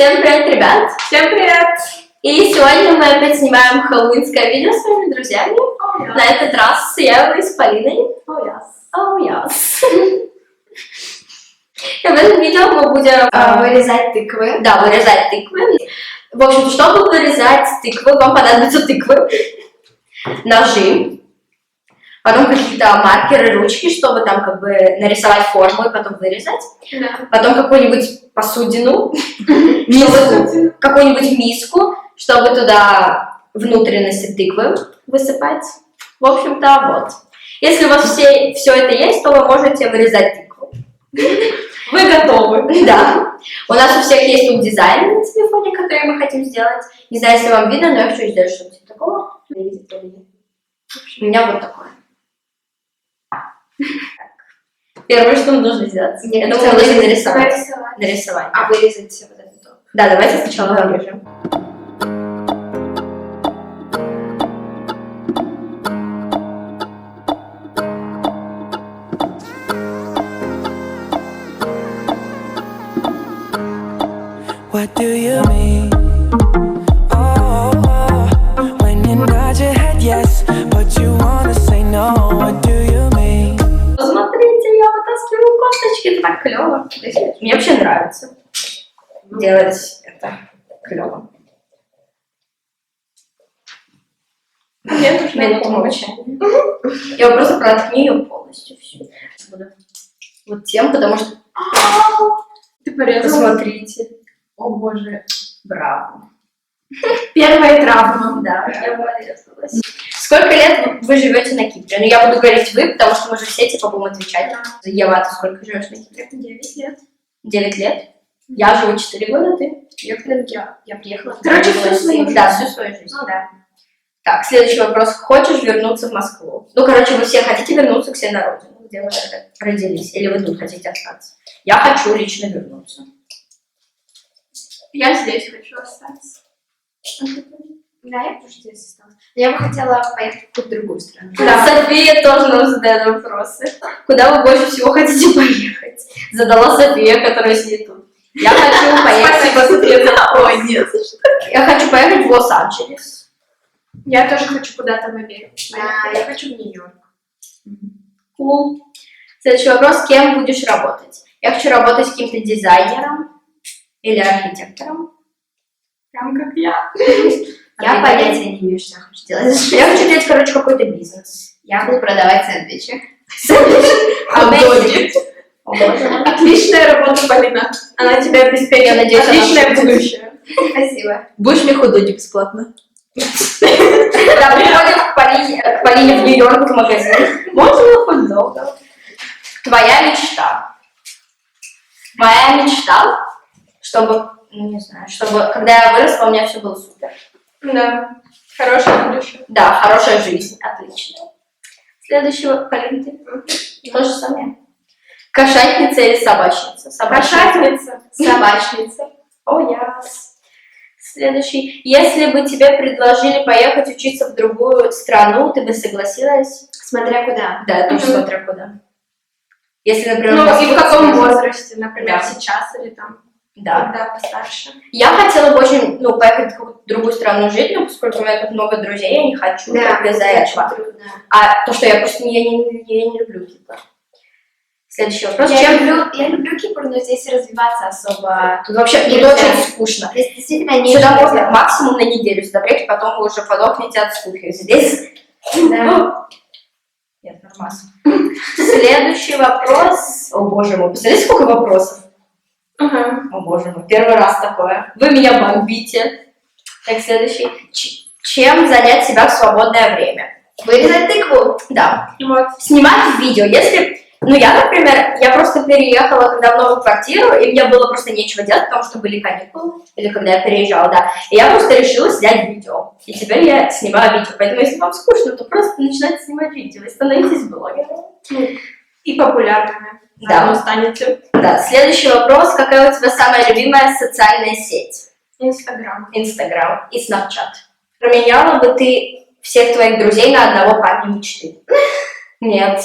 Всем привет, ребят! Всем привет! И сегодня мы опять снимаем хэллоуинское видео с своими друзьями. На этот раз с Евой и с Полиной. Oh yes. И в этом видео мы будем вырезать тыквы. Да, вырезать тыквы. В общем, чтобы вырезать тыквы, вам понадобятся тыквы, ножи, потом какие-то маркеры, ручки, чтобы там как бы нарисовать форму и потом вырезать. Да. Потом какую-нибудь посудину, какую-нибудь миску, чтобы туда внутренности тыквы высыпать. В общем-то, вот. Если у вас все это есть, то вы можете вырезать тыкву. Вы готовы? Да. У нас у всех есть тут дизайн на телефоне, который мы хотим сделать. Не знаю, если вам видно, но я хочу сделать что-то типа такого. У меня вот такое. Первое, что мы должны сделать, я думаю, мы должны нарисовать. А вырезать вот это? Да, давайте сначала вырежем. What do you mean? Oh, when you nod your head yes, but you wanna say no. What do you mean? Посмотрите, я вытаскиваю косточки, это так клево. Мне вообще нравится делать это клево. Мне нужно Минуту молчания. Я просто проткну ее полностью всю. Вот тем, потому что... Ты порезала? Посмотрите. О боже. Браво. Первая травма. Да, я порезалась. Сколько лет вы живете на Кипре? Ну, я буду говорить вы, потому что мы же все типа будем отвечать. Ева, ты сколько живешь на Кипре? 9 лет. 9 лет? Я живу 4 года, ты? Я приехала. Короче, всю свою жизнь. Да, всю свою жизнь. Ну да. Так, следующий вопрос. Хочешь вернуться в Москву? Ну, короче, вы все хотите вернуться к себе на родину, где вы родились? Или вы тут хотите остаться? Я хочу лично вернуться. Я здесь хочу остаться. Да, я тоже здесь осталась. Я бы хотела поехать в какую-то другую страну. Да. София тоже нам задает вопросы. Куда вы больше всего хотите поехать? Задала София, которая сидит тут. Я хочу поехать... Спасибо, София, за Ой, нет. Я хочу поехать в Лос-Анджелес. Я тоже хочу куда-то в Америку. Я хочу в Нью-Йорк. Cool. Следующий вопрос. Кем будешь работать? Я хочу работать каким-то дизайнером или архитектором. Прям как я. Я понятия не имею, что я хочу делать. Я хочу делать, короче, какой-то бизнес. Я буду продавать сэндвичи. Хот-доги. Отличная работа, Полина. Она тебя обеспечит. Я надеюсь, она отличное шутит. будущее. Спасибо. Будешь мне хот-доги бесплатно? Да, приходим к Полине в Нью-Йорк в магазин. Можно хот-догов? Твоя мечта. Моя мечта, чтобы, ну не знаю, чтобы, когда я выросла, у меня все было супер. Да. Хорошее будущее. Да, хорошая жизнь, отлично. Следующего, Полина, ты? То же самое. Кошатница или собачница? Кошатница. Собачница. О, яс. Следующий. Если бы тебе предложили поехать учиться в другую страну, ты бы согласилась? Смотря куда. Да, тоже смотря куда. Если, например, Ну, Москву, и в каком то- возрасте, например, Да. сейчас или там, Да. когда постарше. Я хотела бы очень, поехать в какую-то другую страну жить, но поскольку у меня тут много друзей, я не хочу только из-за этого. трудно. А то, что я просто я не люблю Кипр. Следующий вопрос. Я люблю Кипр, но здесь развиваться особо. Тут вообще тут нельзя. очень скучно. Здесь действительно не Сюда можно максимум на неделю сюда приехать, потом вы уже подохнете от скуки. Здесь... Да. Нет, нормально. Следующий вопрос. О боже мой, посмотрите, сколько вопросов. Ага. О боже мой, первый раз такое. Вы меня бомбите. Так, следующий. Чем занять себя в свободное время? Вырезать тыкву. Да. Вот. Снимать видео. Если... я, например, я просто переехала когда в новую квартиру, и мне было просто нечего делать, потому что были каникулы, или когда я переезжала, да. И я просто решила снять видео. И теперь я снимаю видео. Поэтому, если вам скучно, то просто начинайте снимать видео и становитесь блогером. И популярными. Да. Заодно станете. Да, следующий вопрос. Какая у тебя самая любимая социальная сеть? Инстаграм. Инстаграм и Снапчат. Променяла бы ты всех твоих друзей на одного парня мечты? Нет.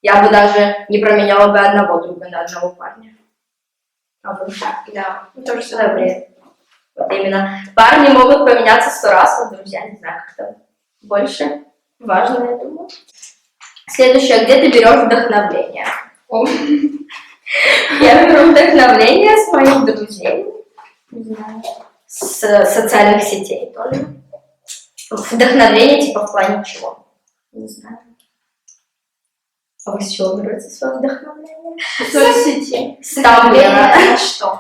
Я бы даже не променяла бы одного друга на одного парня. А вы? Да. Тоже Что за бред? Вот именно. Парни могут поменяться 100 раз, а друзья, не знаю, как-то больше. Важно, я думаю. Следующее. Где ты берешь вдохновление? Я беру вдохновление с моих друзей. Не знаю. С социальных сетей тоже. Вдохновление типа в плане чего? Не знаю. А вы с чего берете свое вдохновление? Соцсети. С Тамблера. На что?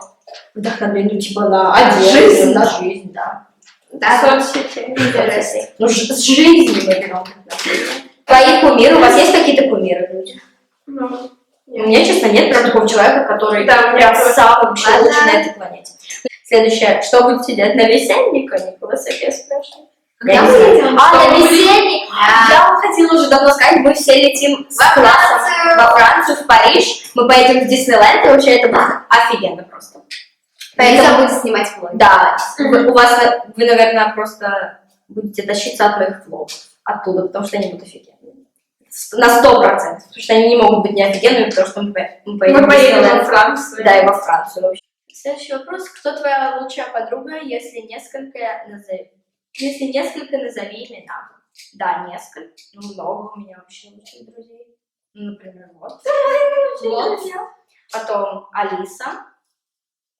Вдохновление типа на одежду, Жизнь. на жизнь, да. Да, Соцсети. Интересно. Ну, с жизни мы берем вдохновление. Твои кумиры, у вас есть какие-то кумиры, люди? Ну, У меня, честно, нет прям такого человека, который Да, у меня прям тоже. самый вообще Ладно. лучший на этой планете. Следующее. Что будете делать на весенний каникулы, София спрашивает? Когда мы едем? На весенний? Я хотела уже давно сказать, мы все летим с классом во Францию, в Париж. Мы поедем в Диснейленд, и вообще это будет офигенно просто. Поэтому будет снимать влог. Да, вы, наверное, просто будете тащиться от моих влогов оттуда, потому что они будут офигенные. На 100%. Потому что они не могут быть не офигенными, потому что мы поедем мы поедем во Диснейленд. Францию. Да, и во Францию вообще. Следующий вопрос. Кто твоя лучшая подруга, если несколько назови имена? Да, несколько. Ну, много у меня вообще лучших друзей. Ну, например, вот. Вот. Потом Алиса,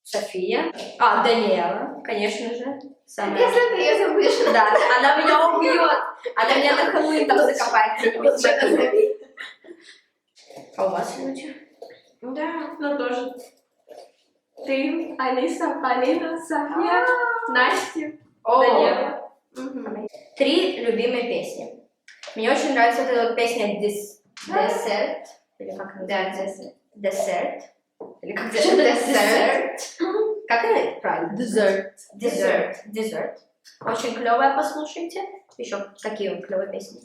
София, Даниэла, конечно же. Самая. Если ты ее забудешь, Да, она меня убьет. Она меня на Хэллоуин там закопает где-нибудь. лучше назови. А у вас люди? Да, ну тоже. Ты, Алиса, Полина, София, Настя, Даниэла. 3 любимые песни. Мне очень нравится вот эта вот песня Dessert. Или как она Да, называется? Dessert. Или как Что Dessert. Как это правильно? Dessert. Dessert. Очень клевая, послушайте. Еще какие клевые песни?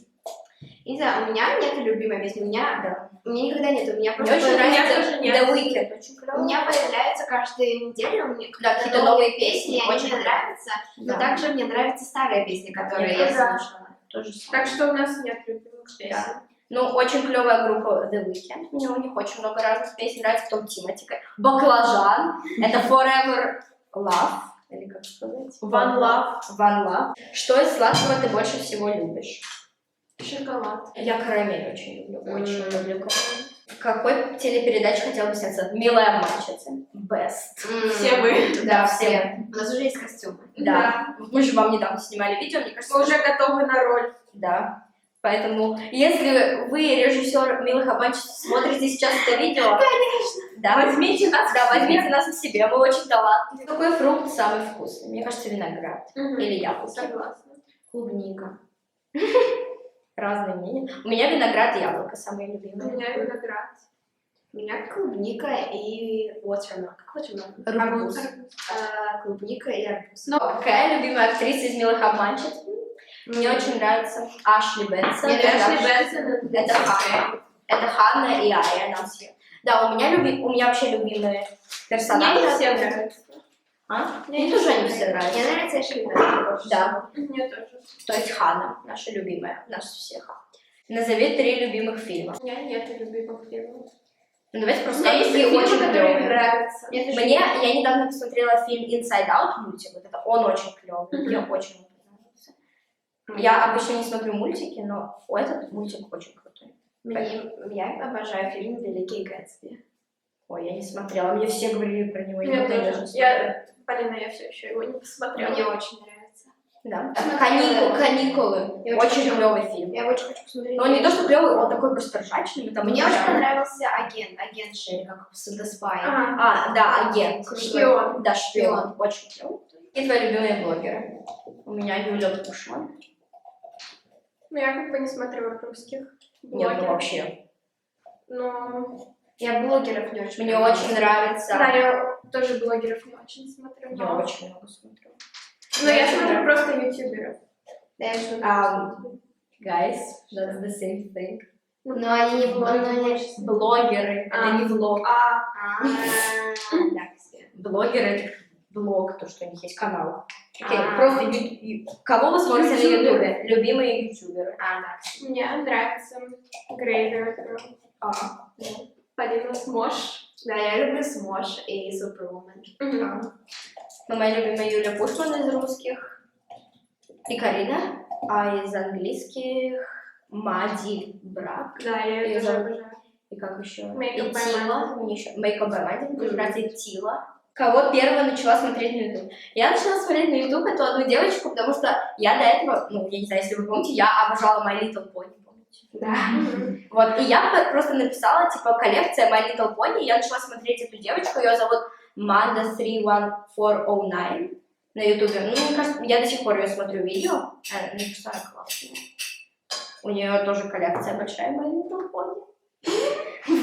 Не знаю, у меня нет любимой песни. У меня никогда нет. У меня Мне просто очень нравится тоже нет. The Weeknd. Очень у клевый. меня появляются каждую неделю у меня Да, какие-то новые песни, и они очень мне нравятся. Но Да. также мне нравятся старые песни, которые Мне я тоже. слушала. То же самое. Так что у нас нет любимых песен. Да. Ну, очень клевая группа The Weeknd. Мне у них очень много разных песен нравится, потом Тимати. Баклажан. Это Forever Love. Или как сказать? One Love. One Love. Что из сладкого ты больше всего любишь? Шоколад. Я карамель очень люблю. Очень люблю карамель. Какой телепередач хотел бы сняться? «Милая обманщица». Best. Все вы. Да, все. У нас уже есть костюмы. Да. Мы же вам недавно снимали видео, мне кажется. Мы уже готовы на роль. Да. Поэтому, если вы, режиссер «Милых обманщиц», смотрите сейчас это видео, да, Возьмите нас. Да, возьмите нас к себе, мы очень талантливые. Какой фрукт самый вкусный? Мне кажется, виноград. Или яблоки. Согласна. Клубника. Разные мнения. У меня виноград и яблоко самые У любимые. меня виноград. У меня клубника и watermelon. Как watermelon? Арбуз. Клубника и арбуз. Ну, какая любимая актриса из «Милых обманщиц»? Мне очень нравится Ашли Бенсон. Мне Эшли Это- Бенсон. Это Ханна. Это Ханна и Ария, нам все. Да, у меня вообще любимые Мне персонажи. не все нравятся. А? Мне тоже они все нравятся. Мне нравится Эшли Бенсон. Да. Мне тоже. То есть Ханна, наша любимая, наша всех. Назови 3 любимых фильма. У меня нет любимых фильмов. Ну, давайте У просто меня есть какие фильмы, очень которые мне клевые. нравятся. Мне тоже Я недавно посмотрела фильм Inside Out мультик, вот это он очень клевый, мне очень нравится. Я обычно не смотрю мультики, но этот мультик очень крутой. Я обожаю фильм «Великий Гэтсби». Ой, я не смотрела, мне все говорили про него, Мне никогда не тоже. смотрела. Полина, я все еще его не посмотрела. Мне очень нравится. Да. Смотрела. Каникулы. Я Очень очень клевый фильм. Я очень хочу посмотреть. Но он не то, что клевый, он такой просто ржачный. Там Мне очень очень понравился агент Шерри, как The Spy. Да, агент. Шпион. Да, шпион. Очень клевый. И твои любимые блогеры? У меня Юля Пушман. Ну, я как бы не смотрю русских Нет, ну блогеров. вообще. Ну, Я блогеров не очень Мне люблю. очень нравится. да, я тоже блогеров не очень смотрю. Я Но, очень много смотрю. но я смотрю просто ютуберов. Да, я смотрю. Guys, that's the same thing. Но они не Блогеры, это не влог. Да, все. Блогеры это блог, то, что у них есть канал. Окей, А. просто кого вы смотрите на ютубе? Любимые ютуберы. Да. Мне нравится Грейвер. Полина Смош. Да, я люблю Смош и Супервумен. Но моя любимая Юля Пушман из русских. И Карина. А из английских Мади Брак. Да, я И ее тоже за- обожаю. И как еще? Makeup И by Тила. Мне еще Makeup by Mandy, мне тоже нравится, и Тила. Кого первого начала смотреть на YouTube? Я начала смотреть на YouTube эту одну девочку, потому что я до этого, ну, я не знаю, если вы помните, я обожала My Little Pony, помните? Да. Вот, и я просто написала, типа, коллекция My Little Pony, и я начала смотреть эту девочку, ее зовут Manda31409 на YouTube. Ну, мне кажется, я до сих пор ее смотрю видео, она написала классно. У нее тоже коллекция большая My Little Pony.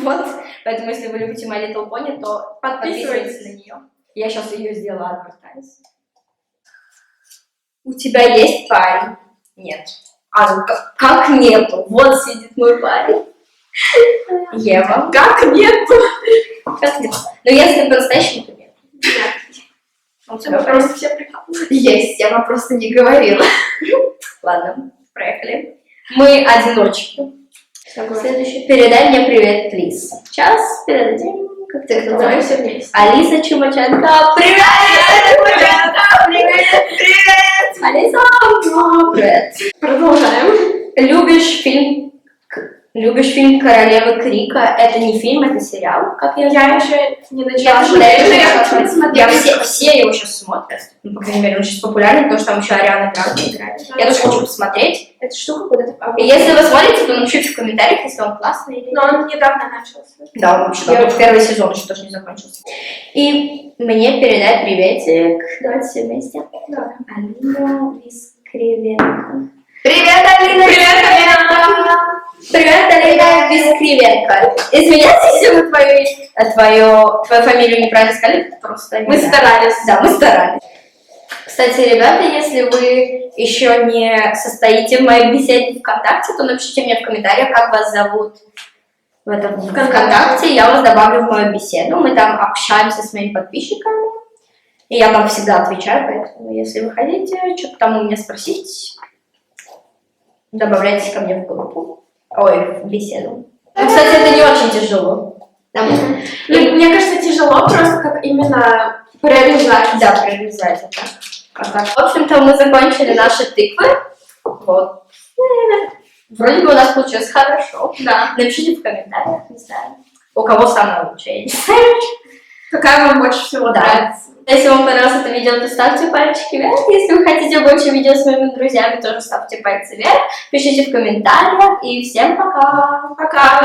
Вот, поэтому если вы любите My Little Pony, то подписывайтесь на нее. Я сейчас ее сделала адвертайз. У тебя есть парень? Нет. А, ну как нету? Вот сидит мой парень. Ева. Как нету? Как нету? Ну если по-настоящему, то нет. У тебя Просто все прикалываются. Есть, я вам просто не говорила. Ладно, проехали. Мы одиночки. Следующий. Передай мне привет, плиз. Сейчас передадим. Как ты это Давай называешь? все вместе. Алиса Чумаченко. Привет, Алиса Чумаченко. Привет, привет. Алиса, привет. Продолжаем. Любишь фильм «Королева Крика»? Это не фильм, это сериал, как я Я знаю. еще не Я начала тоже смотреть, но даже я начала хочу смотреть. посмотреть. Все его сейчас смотрят. Ну, по крайней мере, он сейчас популярный, потому что там еще Ариана Гранде играет. Я тоже хочу посмотреть. Эта штука куда-то... И если вы смотрите, то напишите в комментариях, если он классный или Но он недавно начался. да, он вообще Я- тут первый сезон еще тоже не закончился. И мне передай приветик. Давайте все вместе. Да. Алина Вискривенко. Привет, Алина! Привет, Алина! Привет, Алина Вискривенко. Извиняюсь, если мы твою фамилию неправильно сказали, просто Мы не знаю. старались. Да, мы старались. Кстати, ребята, если вы еще не состоите в моей беседе ВКонтакте, то напишите мне в комментариях, как вас зовут в этом ВКонтакте. Я вас добавлю в мою беседу. Мы там общаемся с моими подписчиками. И я там всегда отвечаю, поэтому если вы хотите что-то там у меня спросить, добавляйтесь ко мне в группу. Ой, в беседу. Ну, кстати, это не очень тяжело. Там, Ну, мне кажется, тяжело просто как именно прорезать. да, прорезать это. А так, в общем-то, мы закончили наши тыквы. Вот. Вроде бы у нас получилось хорошо. Да. Напишите в комментариях, не знаю. У кого самое лучшее, я не знаю. Какая вам больше всего Да. нравится? Если вам понравилось это видео, то ставьте пальчики вверх. Если вы хотите больше видео с моими друзьями, тоже ставьте пальцы вверх. Пишите в комментариях. И всем пока! Пока!